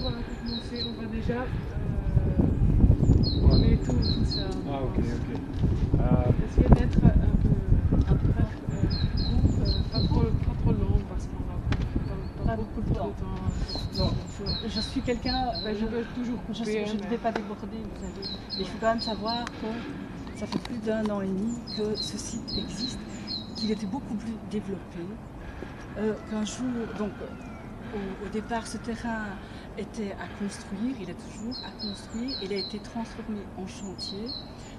voilà, pour commencer, on va déjà enlever tout ça. Ah, ok. Essayer d'être un peu court, pas trop long parce qu'on va pas beaucoup de temps. Non, je suis quelqu'un, Je peux toujours couper. je ne vais pas déborder, vous savez. Mais il faut quand même savoir que ça fait plus d'1 an et demi que ce site existe, qu'il était beaucoup plus développé, qu'un jour, donc au départ, ce terrain était à construire, il est toujours à construire, il a été transformé en chantier.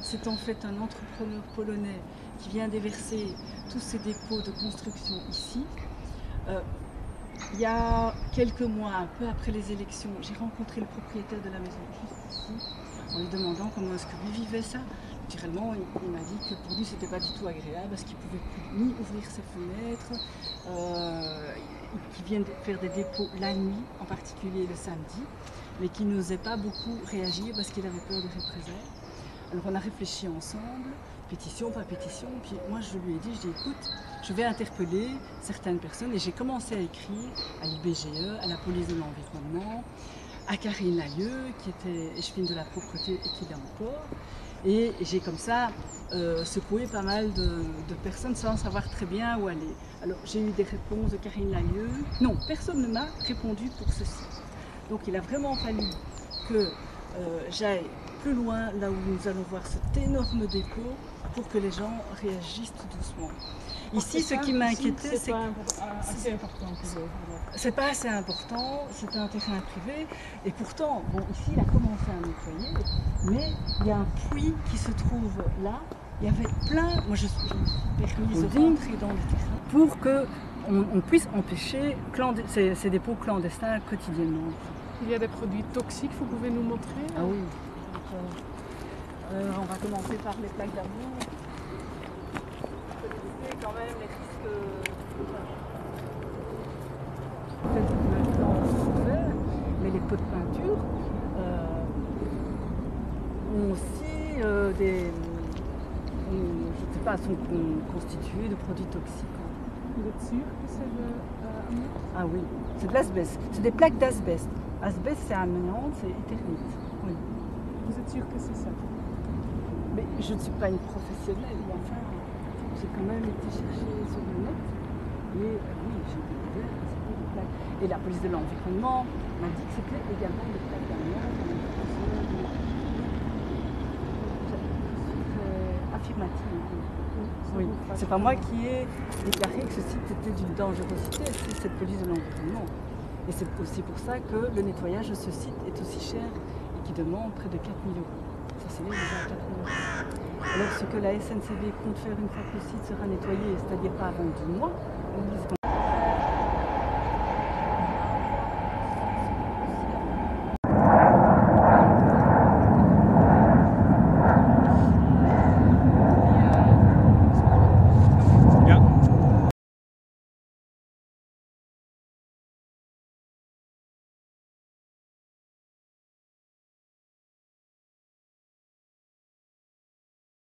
C'est en fait un entrepreneur polonais qui vient déverser tous ses dépôts de construction ici. Il y a quelques mois, un peu après les élections, j'ai rencontré le propriétaire de la maison juste ici, en lui demandant comment est-ce que lui vivait ça. Naturellement, il m'a dit que pour lui, c'était pas du tout agréable parce qu'il pouvait plus ni ouvrir ses fenêtres, qu'il vienne faire des dépôts la nuit, en particulier le samedi, mais qu'il n'osait pas beaucoup réagir parce qu'il avait peur de représailles. Alors on a réfléchi ensemble, pétition, pas pétition, puis moi je lui ai dit, écoute, je vais interpeller certaines personnes et j'ai commencé à écrire à l'IBGE, à la police de l'environnement, à Karine Layeux, qui était échevine de la propreté et qui l'est encore. Et j'ai comme ça secoué pas mal de personnes sans savoir très bien où aller. Alors j'ai eu des réponses de Karine Layeux. Non, personne ne m'a répondu pour ceci. Donc il a vraiment fallu que j'aille plus loin, là où nous allons voir cet énorme dépôt, pour que les gens réagissent tout doucement. Ici, ce qui m'inquiétait, c'est que assez important pour eux. c'est pas assez important, c'est un terrain privé, et pourtant, bon, ici il a commencé à nettoyer, mais il y a un puits qui se trouve là. Il y avait plein, moi je me suis permise de rentrer dans le terrain pour qu'on puisse empêcher ces dépôts clandestins quotidiennement. Il y a des produits toxiques, vous pouvez nous montrer? Ah oui. Donc, on va commencer par les plaques d'amour. Vous connaissez quand même les risques. Peut-être maintenant ouvert, mais les pots de peinture ont aussi des. Je ne sais pas, sont constitués de produits toxiques. Vous êtes sûr que c'est de amiante? Ah oui, c'est de l'asbeste. C'est des plaques d'asbeste. Asbeste, c'est amiante, c'est éternite. Oui. Vous êtes sûr que c'est ça? Mais je ne suis pas une professionnelle, mais enfin, j'ai quand même été chercher sur le net. Et oui, j'ai découvert que c'était des plaques. Et la police de l'environnement m'a dit que c'était également des plaques d'amiante. Affirmative. Oui, c'est pas moi qui ai déclaré que ce site était d'une dangerosité, c'est cette police de l'environnement. Et c'est aussi pour ça que le nettoyage de ce site est aussi cher et qui demande près de 4 000 €. Ça s'élève déjà à 4 000 €. Alors ce que la SNCB compte faire une fois que le site sera nettoyé, c'est-à-dire pas avant 2 mois,